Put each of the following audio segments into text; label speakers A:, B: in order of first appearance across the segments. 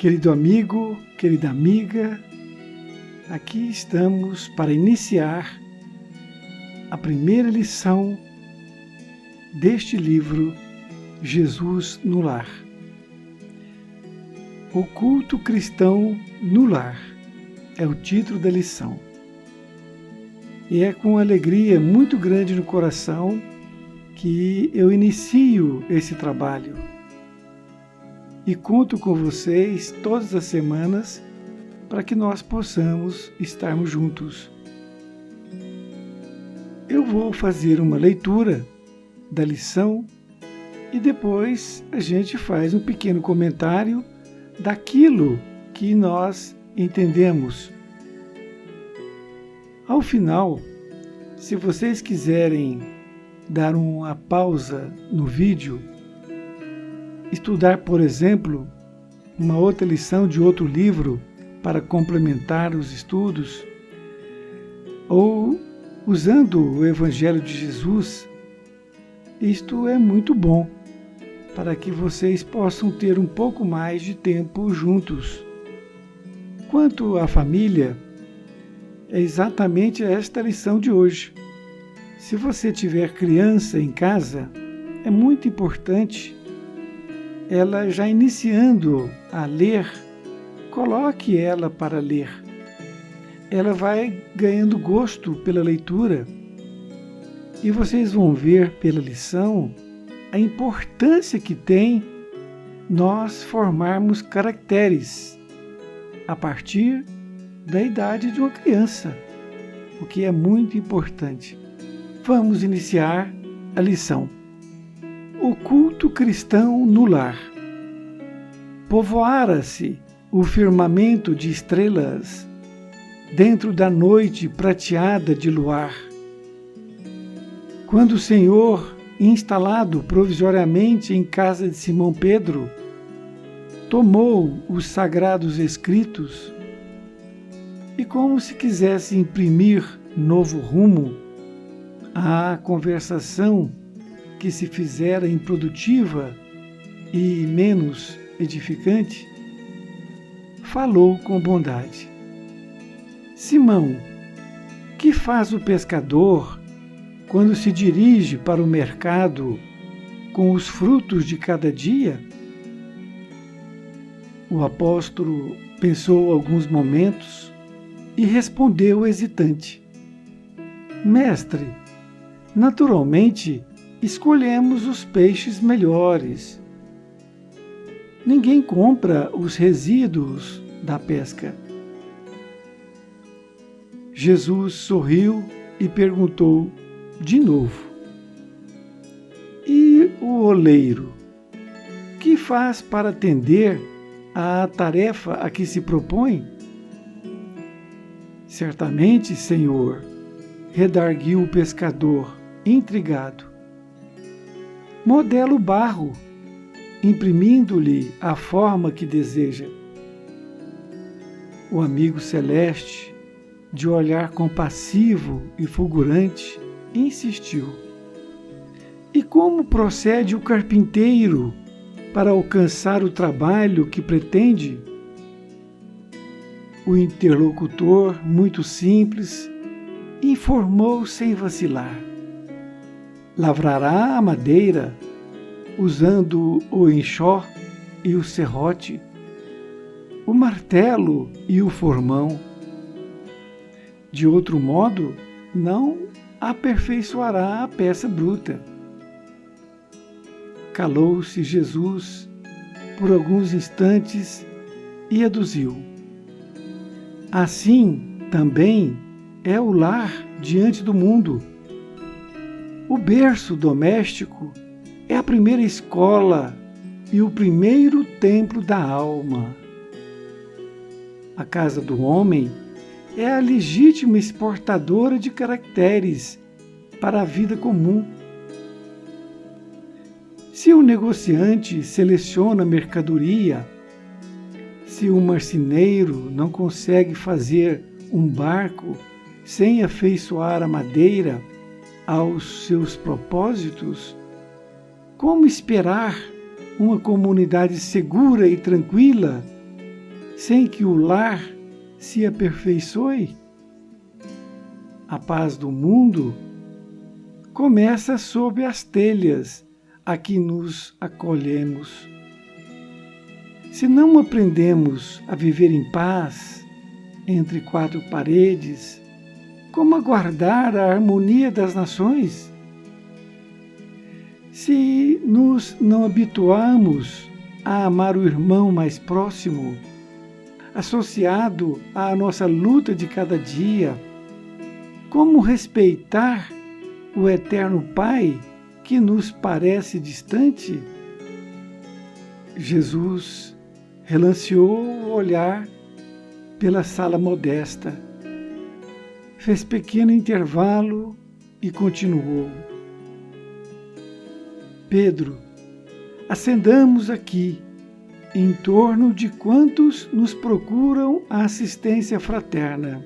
A: Querido amigo, querida amiga, aqui estamos para iniciar a primeira lição deste livro, Jesus no Lar. O culto cristão no lar é o título da lição. E é com alegria muito grande no coração que eu inicio esse trabalho. E conto com vocês todas as semanas para que nós possamos estarmos juntos. Eu vou fazer uma leitura da lição e depois a gente faz um pequeno comentário daquilo que nós entendemos. Ao final, se vocês quiserem dar uma pausa no vídeo, estudar, por exemplo, uma outra lição de outro livro para complementar os estudos, ou usando o Evangelho de Jesus, isto é muito bom para que vocês possam ter um pouco mais de tempo juntos. Quanto à família, é exatamente esta lição de hoje. Se você tiver criança em casa, é muito importante ela já iniciando a ler, coloque ela para ler. Ela vai ganhando gosto pela leitura e vocês vão ver pela lição a importância que tem nós formarmos caracteres a partir da idade de uma criança, o que é muito importante. Vamos iniciar a lição. O culto cristão no lar. Povoara-se o firmamento de estrelas dentro da noite prateada de luar. Quando o Senhor, instalado provisoriamente em casa de Simão Pedro, tomou os sagrados escritos e, como se quisesse imprimir novo rumo à conversação que se fizera improdutiva e menos edificante, falou com bondade. Simão, que faz o pescador quando se dirige para o mercado com os frutos de cada dia? O apóstolo pensou alguns momentos e respondeu hesitante. Mestre, naturalmente, escolhemos os peixes melhores. Ninguém compra os resíduos da pesca. Jesus sorriu e perguntou de novo. E o oleiro? Que faz para atender à tarefa a que se propõe? Certamente, Senhor, redarguiu o pescador, intrigado. Modela o barro, imprimindo-lhe a forma que deseja. O amigo celeste, de olhar compassivo e fulgurante, insistiu. E como procede o carpinteiro para alcançar o trabalho que pretende? O interlocutor, muito simples, informou sem vacilar. Lavrará a madeira, usando o enxó e o serrote, o martelo e o formão. De outro modo, não aperfeiçoará a peça bruta. Calou-se Jesus por alguns instantes e aduziu. Assim também é o lar diante do mundo. O berço doméstico é a primeira escola e o primeiro templo da alma. A casa do homem é a legítima exportadora de caracteres para a vida comum. Se o negociante seleciona mercadoria, se o marceneiro não consegue fazer um barco sem afeiçoar a madeira aos seus propósitos, como esperar uma comunidade segura e tranquila sem que o lar se aperfeiçoe. A paz do mundo começa sob as telhas a que nos acolhemos. Se não aprendemos a viver em paz entre quatro paredes, como aguardar a harmonia das nações? Se nos não habituamos a amar o irmão mais próximo, associado à nossa luta de cada dia, como respeitar o eterno Pai que nos parece distante? Jesus relanceou o olhar pela sala modesta, fez pequeno intervalo e continuou: Pedro, acendamos aqui, em torno de quantos nos procuram a assistência fraterna,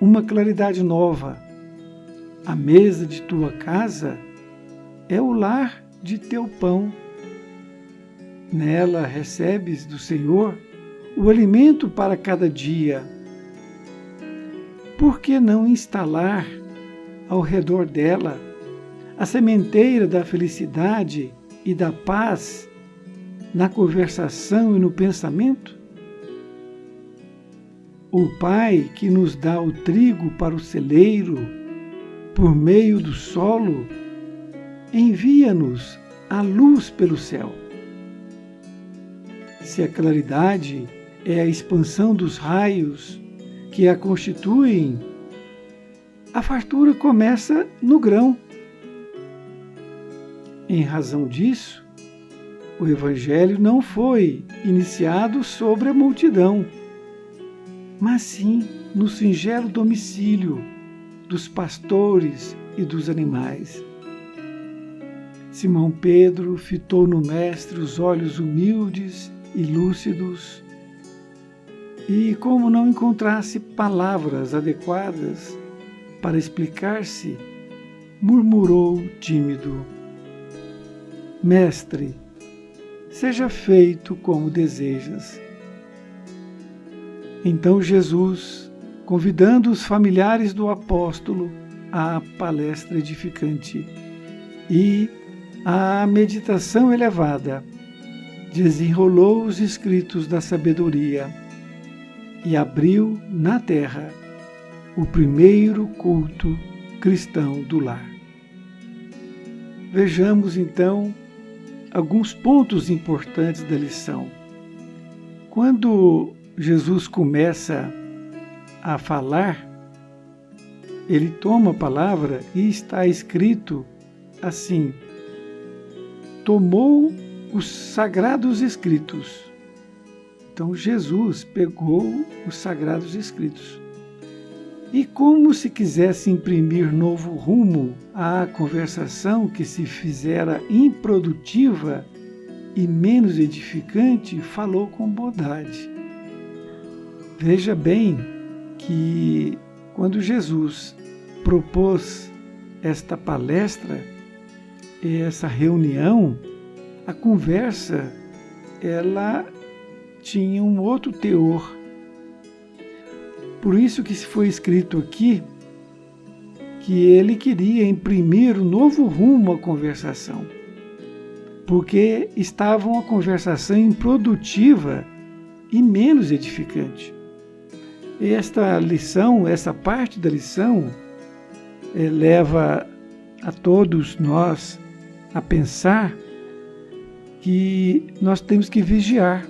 A: uma claridade nova. A mesa de tua casa é o lar de teu pão. Nela recebes do Senhor o alimento para cada dia. Por que não instalar ao redor dela a sementeira da felicidade e da paz na conversação e no pensamento? O Pai que nos dá o trigo para o celeiro, por meio do solo, envia-nos a luz pelo céu. Se a claridade é a expansão dos raios que a constituem, a fartura começa no grão. Em razão disso, o Evangelho não foi iniciado sobre a multidão, mas sim no singelo domicílio dos pastores e dos animais. Simão Pedro fitou no Mestre os olhos humildes e lúcidos, e, como não encontrasse palavras adequadas para explicar-se, murmurou tímido: Mestre, seja feito como desejas. Então Jesus, convidando os familiares do apóstolo à palestra edificante e à meditação elevada, desenrolou os escritos da sabedoria e abriu na terra o primeiro culto cristão do lar. Vejamos então alguns pontos importantes da lição. Quando Jesus começa a falar, ele toma a palavra e está escrito assim: tomou os sagrados escritos. Então Jesus pegou os sagrados escritos e, como se quisesse imprimir novo rumo à conversação que se fizera improdutiva e menos edificante, falou com bondade. Veja bem que quando Jesus propôs esta palestra, essa reunião, a conversa, ela tinha um outro teor. Por isso que foi escrito aqui que ele queria imprimir um novo rumo à conversação, porque estava uma conversação improdutiva e menos edificante. Esta lição, essa parte da lição, leva a todos nós a pensar que nós temos que vigiar.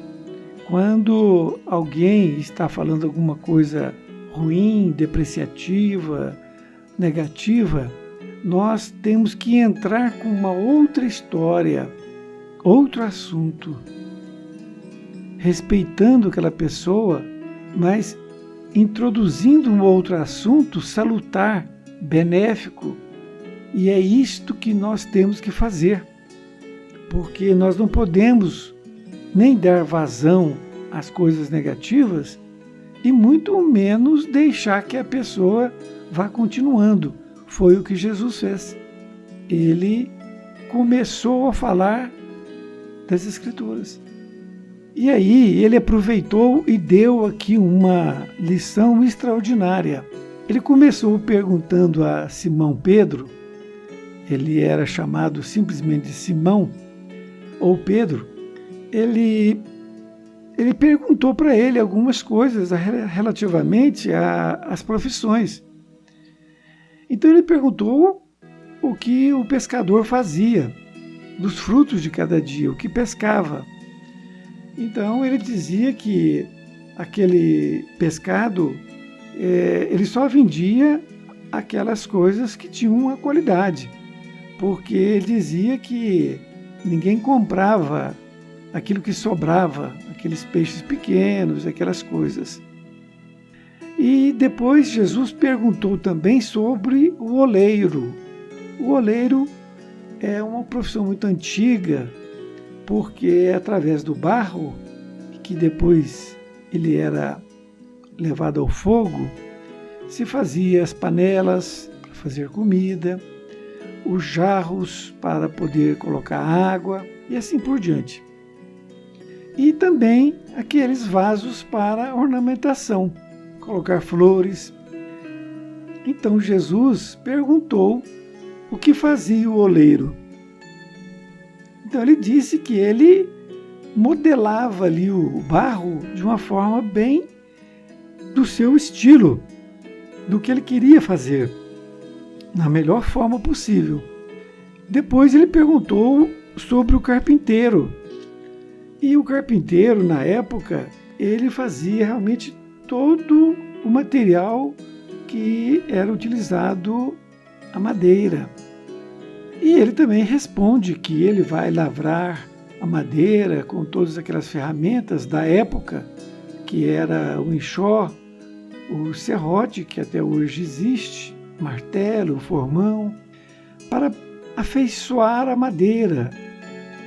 A: Quando alguém está falando alguma coisa ruim, depreciativa, negativa, nós temos que entrar com uma outra história, outro assunto, respeitando aquela pessoa, mas introduzindo um outro assunto salutar, benéfico. E é isto que nós temos que fazer, porque nós não podemos nem dar vazão às coisas negativas e muito menos deixar que a pessoa vá continuando. Foi o que Jesus fez. Ele começou a falar das Escrituras E aí ele aproveitou e deu aqui uma lição extraordinária. Ele começou perguntando a Simão Pedro, ele era chamado simplesmente de Simão ou Pedro, ele perguntou para ele algumas coisas relativamente às profissões. Então ele perguntou o que o pescador fazia, dos frutos de cada dia, o que pescava. Então ele dizia que aquele pescado, ele só vendia aquelas coisas que tinham uma qualidade, porque ele dizia que ninguém comprava aquilo que sobrava, aqueles peixes pequenos, aquelas coisas. E depois Jesus perguntou também sobre o oleiro. O oleiro é uma profissão muito antiga, porque é através do barro, que depois ele era levado ao fogo, se fazia as panelas para fazer comida, os jarros para poder colocar água e assim por diante. E também aqueles vasos para ornamentação, colocar flores. Então Jesus perguntou o que fazia o oleiro. Então ele disse que ele modelava ali o barro de uma forma bem do seu estilo, do que ele queria fazer, na melhor forma possível. Depois ele perguntou sobre o carpinteiro. E o carpinteiro, na época, ele fazia realmente todo o material que era utilizado, a madeira. E ele também responde que ele vai lavrar a madeira com todas aquelas ferramentas da época, que era o enxó, o serrote, que até hoje existe, martelo, o formão, para afeiçoar a madeira,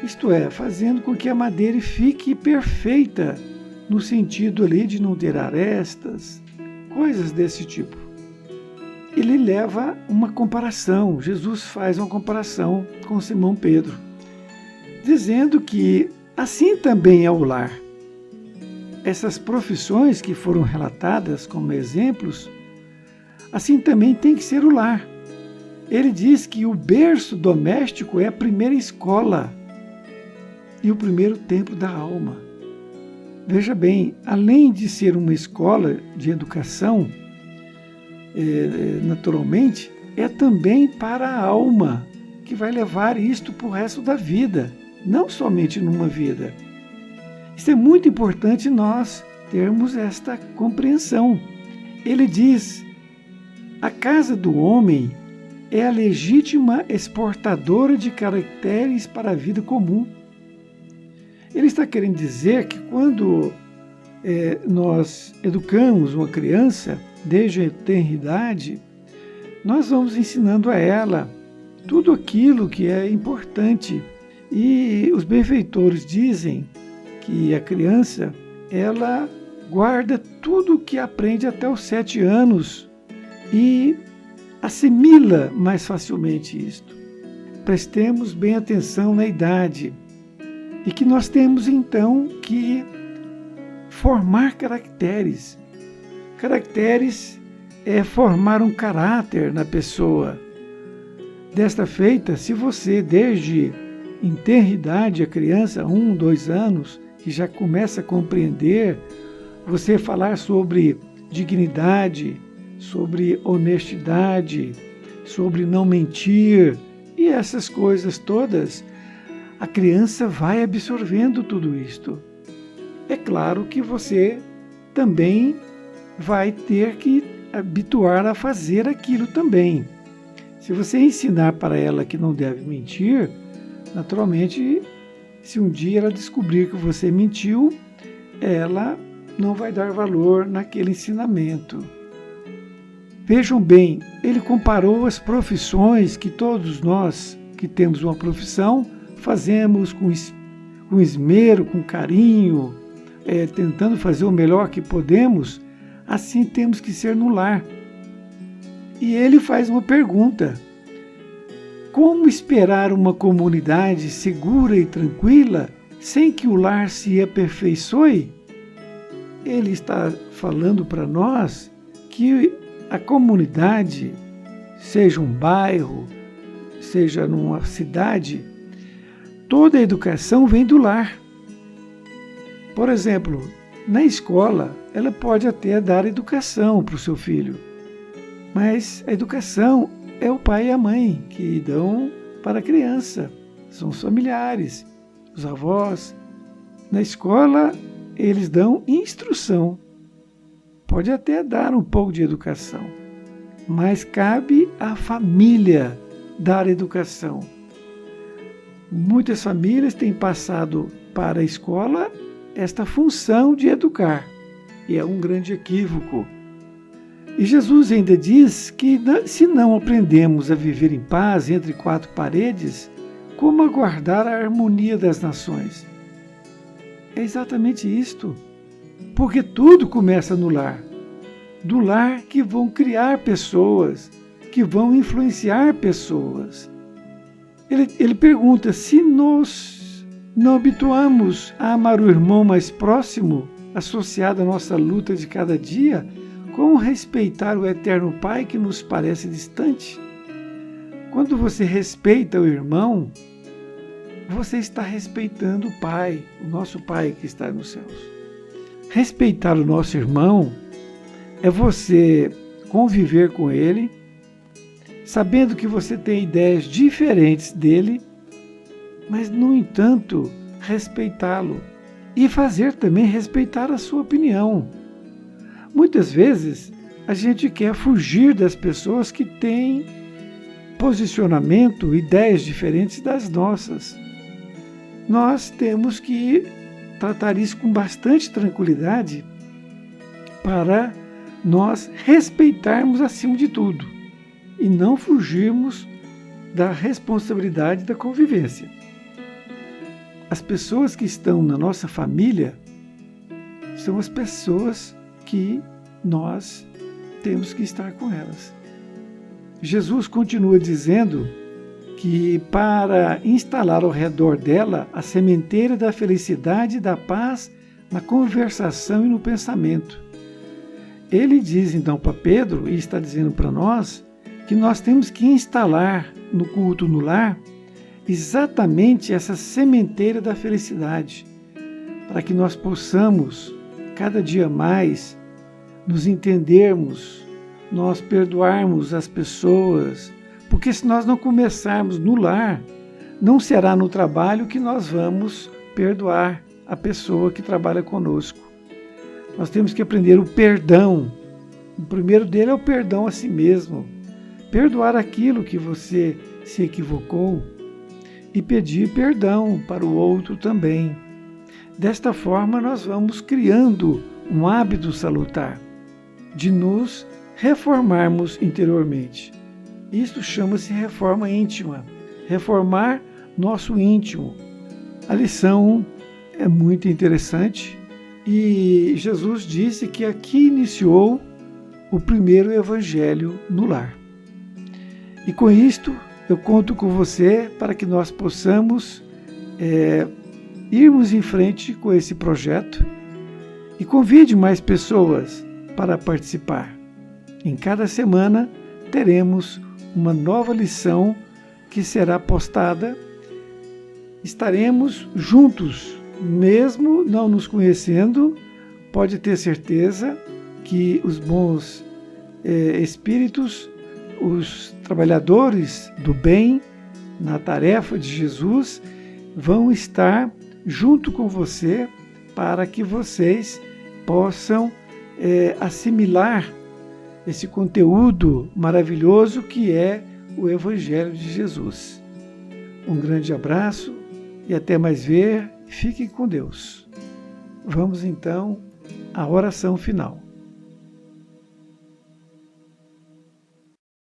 A: isto é, fazendo com que a madeira fique perfeita, no sentido ali de não ter arestas, coisas desse tipo. Ele leva uma comparação, Jesus faz uma comparação com Simão Pedro, dizendo que assim também é o lar. Essas profissões que foram relatadas como exemplos, assim também tem que ser o lar. Ele diz que o berço doméstico é a primeira escola e o primeiro templo da alma. Veja bem, além de ser uma escola de educação, naturalmente, é também para a alma, que vai levar isto para o resto da vida, não somente numa vida. Isso é muito importante nós termos esta compreensão. Ele diz: a casa do homem é a legítima exportadora de caracteres para a vida comum. Ele está querendo dizer que quando nós educamos uma criança, desde a tenridade, nós vamos ensinando a ela tudo aquilo que é importante. E os benfeitores dizem que a criança, ela guarda tudo o que aprende até os 7 anos e assimila mais facilmente isto. Prestemos bem atenção na idade e que nós temos então que formar caracteres. Caracteres é formar um caráter na pessoa. Desta feita, se você desde em tenridade a criança, 1, 2 anos, que já começa a compreender, você falar sobre dignidade, sobre honestidade, sobre não mentir e essas coisas todas, a criança vai absorvendo tudo isto. É claro que você também vai ter que habituar a fazer aquilo também. Se você ensinar para ela que não deve mentir, naturalmente, se um dia ela descobrir que você mentiu, ela não vai dar valor naquele ensinamento. Vejam bem, ele comparou as profissões que todos nós que temos uma profissão fazemos com esmero, com carinho, tentando fazer o melhor que podemos. Assim temos que ser no lar. E ele faz uma pergunta: como esperar uma comunidade segura e tranquila sem que o lar se aperfeiçoe, ele está falando para nós que a comunidade, seja um bairro, seja numa cidade, toda a educação vem do lar. Por exemplo, na escola, ela pode até dar educação para o seu filho, mas a educação é o pai e a mãe que dão para a criança, são os familiares, os avós. Na escola, eles dão instrução, pode até dar um pouco de educação, mas cabe à família dar educação. Muitas famílias têm passado para a escola esta função de educar, e é um grande equívoco. E Jesus ainda diz que se não aprendemos a viver em paz entre quatro paredes, como aguardar a harmonia das nações? É exatamente isto, porque tudo começa no lar. Do lar que vão criar pessoas, que vão influenciar pessoas. Ele pergunta, se nós não habituamos a amar o irmão mais próximo, associado à nossa luta de cada dia, como respeitar o eterno Pai que nos parece distante? Quando você respeita o irmão, você está respeitando o Pai, o nosso Pai que está nos céus. Respeitar o nosso irmão é você conviver com ele, sabendo que você tem ideias diferentes dele, mas, no entanto, respeitá-lo e fazer também respeitar a sua opinião. Muitas vezes, a gente quer fugir das pessoas que têm posicionamento, ideias diferentes das nossas. Nós temos que tratar isso com bastante tranquilidade para nós respeitarmos acima de tudo e não fugirmos da responsabilidade da convivência. As pessoas que estão na nossa família são as pessoas que nós temos que estar com elas. Jesus continua dizendo que para instalar ao redor dela a sementeira da felicidade e da paz na conversação e no pensamento. Ele diz então para Pedro, e está dizendo para nós, que nós temos que instalar no culto no lar exatamente essa sementeira da felicidade, para que nós possamos cada dia mais nos entendermos, nós perdoarmos as pessoas, porque se nós não começarmos no lar, não será no trabalho que nós vamos perdoar a pessoa que trabalha conosco. Nós temos que aprender o perdão. O primeiro dele é o perdão a si mesmo. Perdoar aquilo que você se equivocou e pedir perdão para o outro também. Desta forma, nós vamos criando um hábito salutar de nos reformarmos interiormente. Isso chama-se reforma íntima, reformar nosso íntimo. A lição é muito interessante e Jesus disse que aqui iniciou o primeiro evangelho no lar. E com isto, eu conto com você para que nós possamos irmos em frente com esse projeto e convide mais pessoas para participar. Em cada semana teremos uma nova lição que será postada. Estaremos juntos, mesmo não nos conhecendo. Pode ter certeza que os bons espíritos, os trabalhadores do bem na tarefa de Jesus, vão estar junto com você para que vocês possam assimilar esse conteúdo maravilhoso que é o Evangelho de Jesus. Um grande abraço e até mais ver. Fiquem com Deus. Vamos então à oração final.